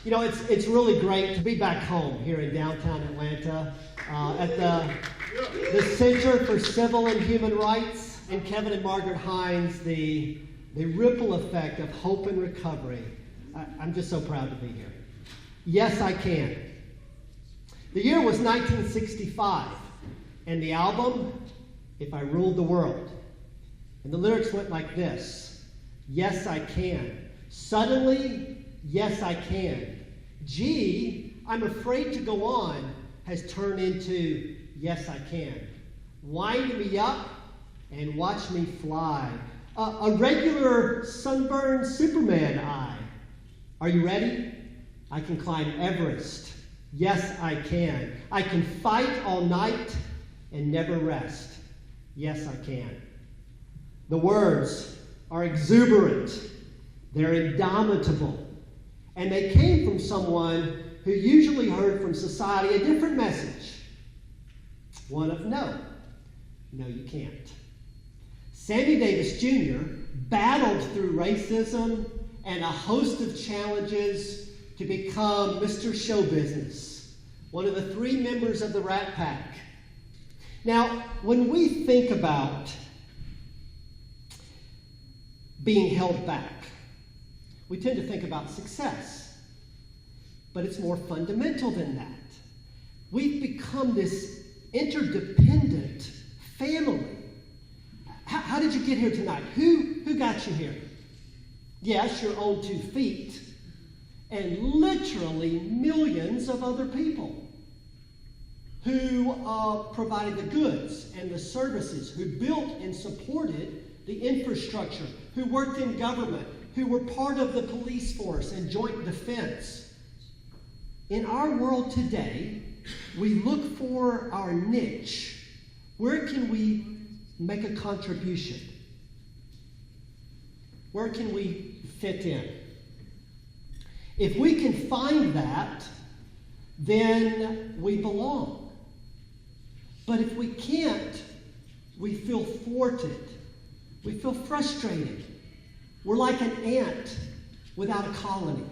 You know, it's really great to be back home here in downtown Atlanta at the Center for Civil and Human Rights, and Kevin and Margaret Hines, the ripple effect of hope and recovery. I'm just so proud to be here. Yes, I can. The year was 1965, and the album, If I Ruled the World. And the lyrics went like this: yes, I can. Suddenly, yes, I can. Gee, I'm afraid to go on has turned into yes, I can. Wind me up and watch me fly. A regular sunburned Superman eye. Are you ready? I can climb Everest. Yes, I can. I can fight all night and never rest. Yes, I can. The words are exuberant. They're indomitable. And they came from someone who usually heard from society a different message. One of no. No, you can't. Sammy Davis Jr. battled through racism and a host of challenges to become Mr. Show Business, one of the 3 members of the Rat Pack. Now, when we think about being held back, we tend to think about success, but it's more fundamental than that. We've become this interdependent family. How did you get here tonight? Who got you here? Yes, your own 2 feet, and literally millions of other people who provided the goods and the services, who built and supported the infrastructure, who worked in government, who were part of the police force and joint defense. In our world today, we look for our niche. Where can we make a contribution? Where can we fit in? If we can find that, then we belong. But if we can't, we feel thwarted. We feel frustrated. We're like an ant without a colony.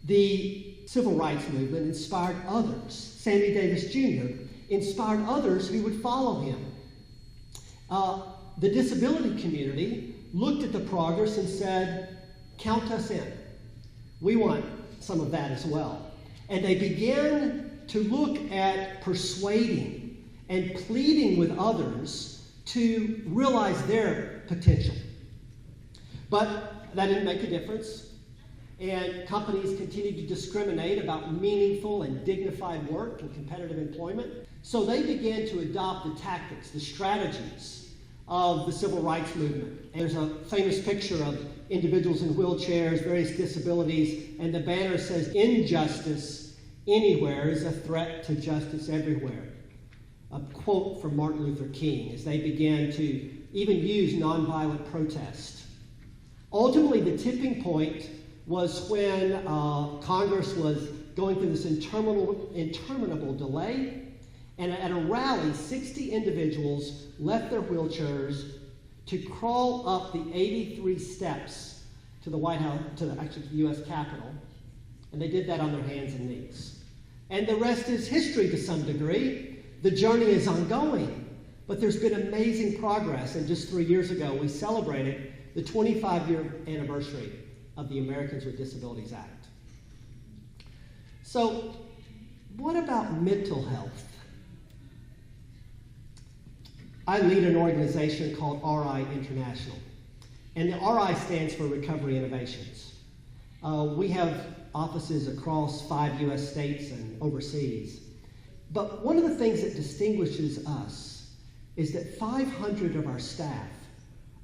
The civil rights movement inspired others. Sammy Davis Jr. inspired others who would follow him. The disability community looked at the progress and said, count us in. We want some of that as well. And they began to look at persuading and pleading with others to realize their potential. But that didn't make a difference. And companies continued to discriminate about meaningful and dignified work and competitive employment. So they began to adopt the tactics, the strategies of the civil rights movement. And there's a famous picture of individuals in wheelchairs, various disabilities, and the banner says, "Injustice anywhere is a threat to justice everywhere." A quote from Martin Luther King as they began to even use nonviolent protest. Ultimately, the tipping point was when Congress was going through this interminable delay, and at a rally, 60 individuals left their wheelchairs to crawl up the 83 steps to the White House, to the U.S. Capitol, and they did that on their hands and knees. And the rest is history to some degree. The journey is ongoing, but there's been amazing progress, and just 3 years ago, we celebrated the 25-year anniversary of the Americans with Disabilities Act. So, what about mental health? I lead an organization called RI International, and the RI stands for Recovery Innovations. We have offices across 5 U.S. states and overseas. But one of the things that distinguishes us is that 500 of our staff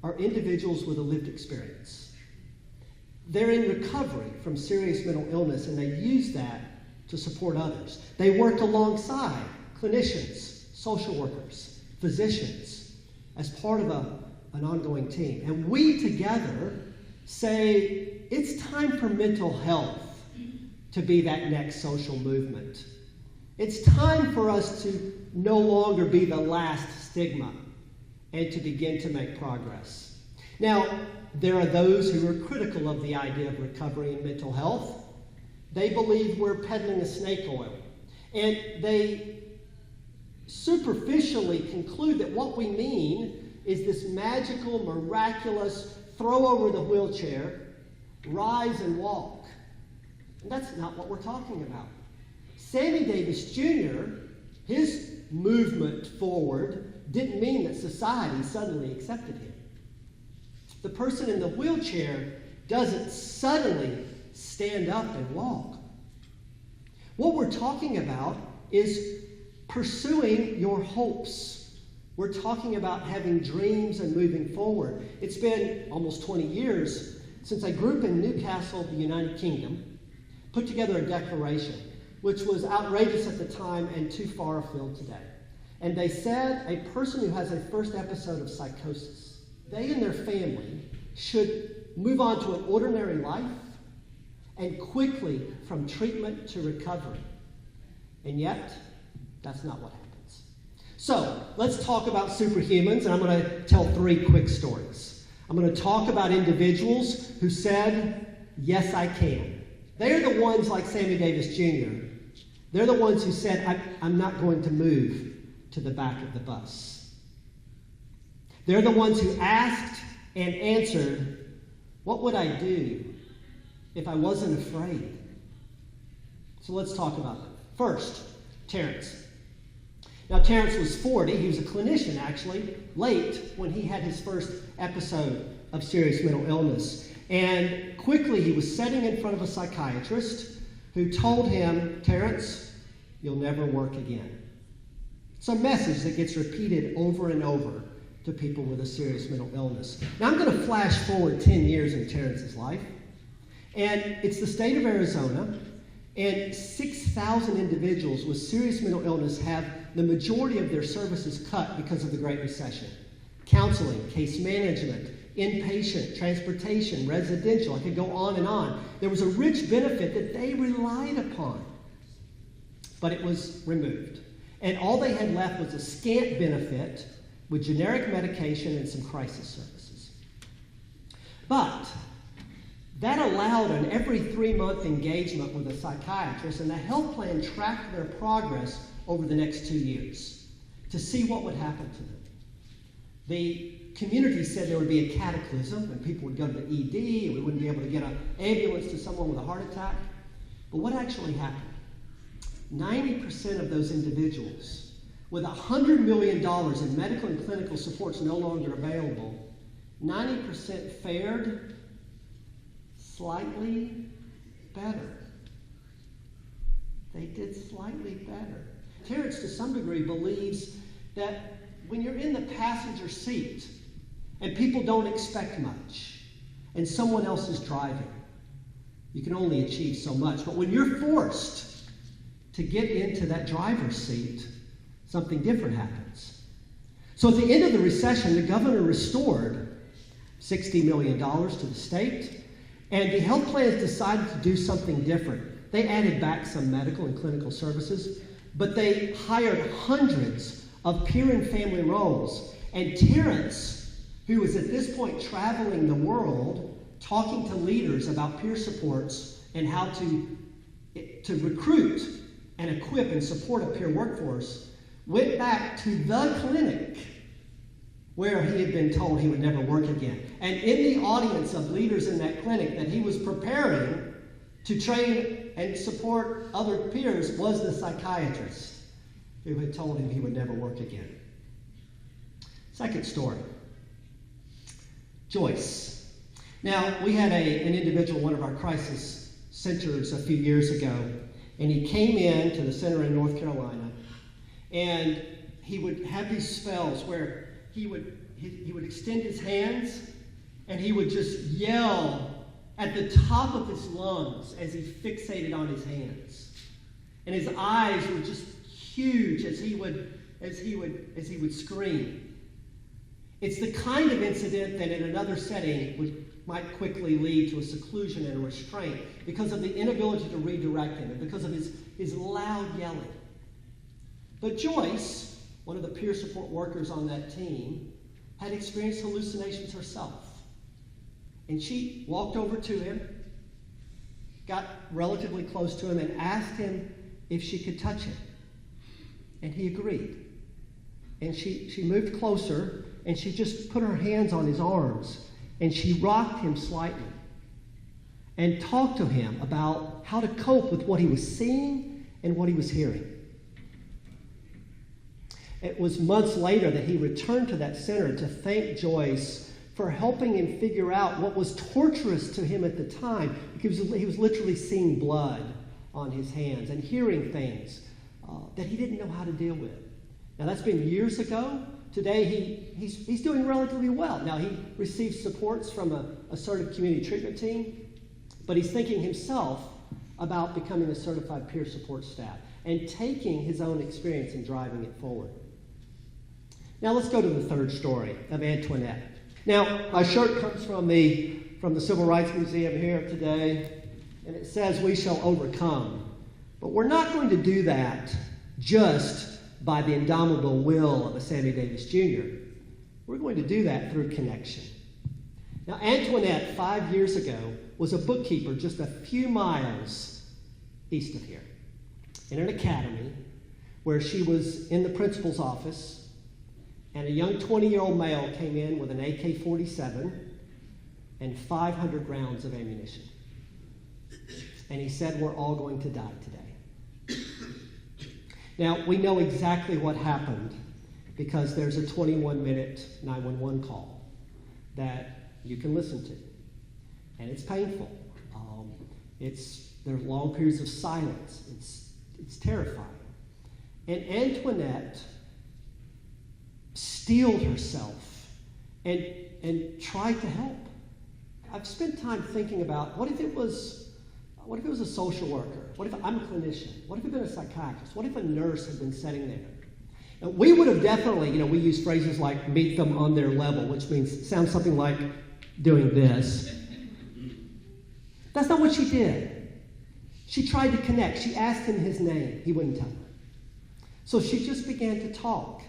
are individuals with a lived experience. They're in recovery from serious mental illness, and they use that to support others. They work alongside clinicians, social workers, physicians, as part of an ongoing team. And we together say it's time for mental health to be that next social movement. It's time for us to no longer be the last stigma and to begin to make progress. Now, there are those who are critical of the idea of recovery and mental health, They believe we're peddling a snake oil. And they superficially conclude that what we mean is this magical, miraculous, throw over the wheelchair, rise and walk. And that's not what we're talking about. Sammy Davis Jr., his movement forward didn't mean that society suddenly accepted him. The person in the wheelchair doesn't suddenly stand up and walk. What we're talking about is pursuing your hopes. We're talking about having dreams and moving forward. It's been almost 20 years since a group in Newcastle, the United Kingdom, put together a declaration, which was outrageous at the time and too far afield today. And they said a person who has a first episode of psychosis, they and their family should move on to an ordinary life and quickly from treatment to recovery. And yet, that's not what happens. So, let's talk about superhumans, and I'm going to tell 3 quick stories. I'm going to talk about individuals who said, yes, I can. They're the ones like Sammy Davis Jr. They're the ones who said, I'm not going to move to the back of the bus. They're the ones who asked and answered, what would I do if I wasn't afraid? So let's talk about them. First, Terrence. Now, Terrence was 40. He was a clinician, actually, late when he had his first episode of serious mental illness. And quickly, he was sitting in front of a psychiatrist who told him, Terrence, you'll never work again. It's a message that gets repeated over and over to people with a serious mental illness. Now, I'm going to flash forward 10 years in Terrence's life. And it's the state of Arizona, and 6,000 individuals with serious mental illness have the majority of their services cut because of the Great Recession. Counseling, case management, inpatient, transportation, residential, I could go on and on. There was a rich benefit that they relied upon, but it was removed. And all they had left was a scant benefit with generic medication and some crisis services. But that allowed an every 3-month engagement with a psychiatrist, and the health plan tracked their progress over the next 2 years to see what would happen to them. The community said there would be a cataclysm and people would go to the ED and we wouldn't be able to get an ambulance to someone with a heart attack. But what actually happened? 90% of those individuals with $100 million in medical and clinical supports no longer available, 90% fared slightly better. They did slightly better. Terrence, to some degree, believes that when you're in the passenger seat and people don't expect much and someone else is driving, you can only achieve so much. But when you're forced to get into that driver's seat, something different happens. So at the end of the recession, the governor restored $60 million to the state, and the health plans decided to do something different. They added back some medical and clinical services, but they hired hundreds of peer and family roles. And Terrence, who was at this point traveling the world, talking to leaders about peer supports and how to recruit and equip and support a peer workforce, went back to the clinic where he had been told he would never work again. And in the audience of leaders in that clinic that he was preparing to train and support other peers was the psychiatrist who had told him he would never work again. Second story, Joyce. Now, we had an individual, one of our crisis centers a few years ago, and he came in to the center in North Carolina, and he would have these spells where he would extend his hands and he would just yell at the top of his lungs as he fixated on his hands. And his eyes were just huge as he would scream. It's the kind of incident that in another setting might quickly lead to a seclusion and a restraint because of the inability to redirect him and because of his loud yelling. But Joyce, one of the peer support workers on that team, had experienced hallucinations herself. And she walked over to him got relatively close to him and asked him if she could touch him. And he agreed. And she moved closer, and she just put her hands on his arms, and she rocked him slightly and talked to him about how to cope with what he was seeing and what he was hearing. It was months later that he returned to that center to thank Joyce for helping him figure out what was torturous to him at the time, because he was literally seeing blood on his hands and hearing things that he didn't know how to deal with. Now, that's been years ago. Today, he's doing relatively well. Now, he receives supports from a assertive community treatment team, but he's thinking himself about becoming a certified peer support staff and taking his own experience and driving it forward. Now, let's go to the third story of Antoinette. Now, my shirt comes from the Civil Rights Museum here today, and it says, "We shall overcome." But we're not going to do that just by the indomitable will of a Sammy Davis Jr. We're going to do that through connection. Now, Antoinette, 5 years ago, was a bookkeeper just a few miles east of here in an academy where she was in the principal's office, and a young 20-year-old male came in with an AK-47 and 500 rounds of ammunition. And he said, "We're all going to die today." Now, we know exactly what happened because there's a 21-minute 911 call that you can listen to. And it's painful. There's long periods of silence. It's terrifying. And Antoinette steeled herself and tried to help. I've spent time thinking about what if it was a social worker? What if I'm a clinician? What if it had been a psychiatrist? What if a nurse had been sitting there? Now, we would have definitely, we use phrases like meet them on their level, which sounds something like doing this. That's not what she did. She tried to connect. She asked him his name. He wouldn't tell her. So she just began to talk.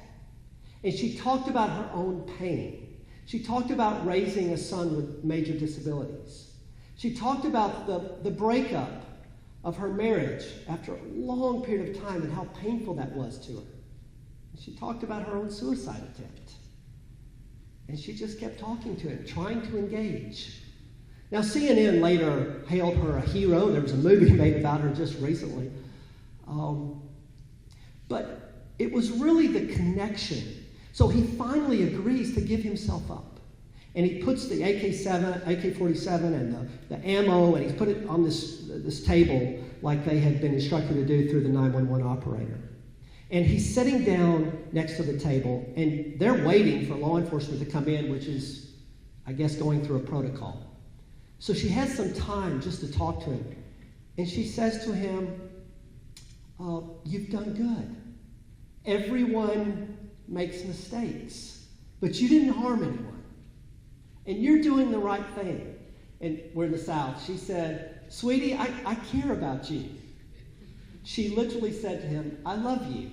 And she talked about her own pain. She talked about raising a son with major disabilities. She talked about the breakup of her marriage after a long period of time and how painful that was to her. And she talked about her own suicide attempt. And she just kept talking to him, trying to engage. Now, CNN later hailed her a hero. There was a movie made about her just recently. But it was really the connection. So he finally agrees to give himself up. And he puts the AK-47 and the ammo, and he's put it on this table like they had been instructed to do through the 911 operator. And he's sitting down next to the table, and they're waiting for law enforcement to come in, which is, I guess, going through a protocol. So she has some time just to talk to him. And she says to him, "You've done good. Everyone makes mistakes, but you didn't harm anyone. And you're doing the right thing." And we're in the South. She said, "Sweetie, I care about you." She literally said to him, "I love you,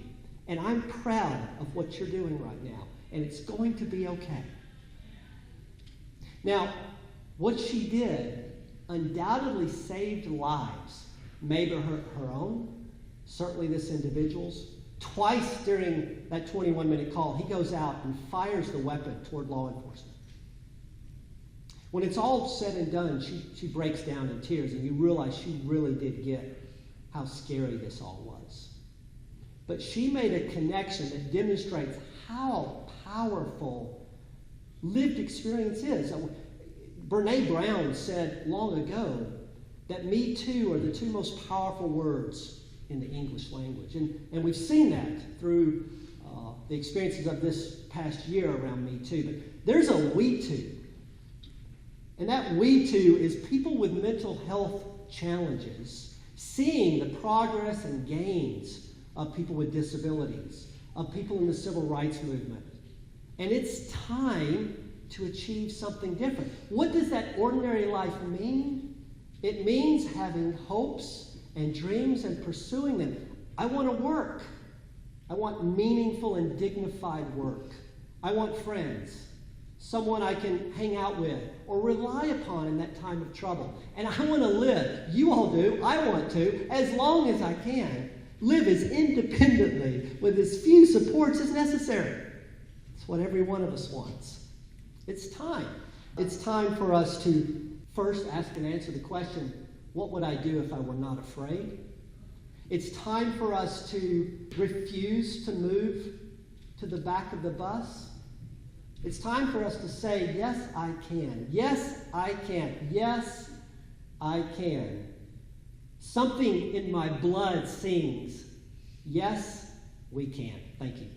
and I'm proud of what you're doing right now, and it's going to be okay." Now, what she did undoubtedly saved lives, maybe her own, certainly this individual's. Twice during that 21-minute call, he goes out and fires the weapon toward law enforcement. When it's all said and done, she breaks down in tears, and you realize she really did get how scary this all was. But she made a connection that demonstrates how powerful lived experience is. Brene Brown said long ago that "me too" are the two most powerful words in the English language. And we've seen that through the experiences of this past year around Me Too. But there's a We Too. And that We Too is people with mental health challenges seeing the progress and gains of people with disabilities, of people in the civil rights movement. And it's time to achieve something different. What does that ordinary life mean? It means having hopes and dreams and pursuing them. I want to work. I want meaningful and dignified work. I want friends. someone I can hang out with or rely upon in that time of trouble. And I want to live, you all do, I want to, as long as I can, live as independently with as few supports as necessary. It's what every one of us wants. It's time. It's time for us to first ask and answer the question, what would I do if I were not afraid? It's time for us to refuse to move to the back of the bus. It's time for us to say, yes, I can. Yes, I can. Yes, I can. Something in my blood sings, yes, we can. Thank you.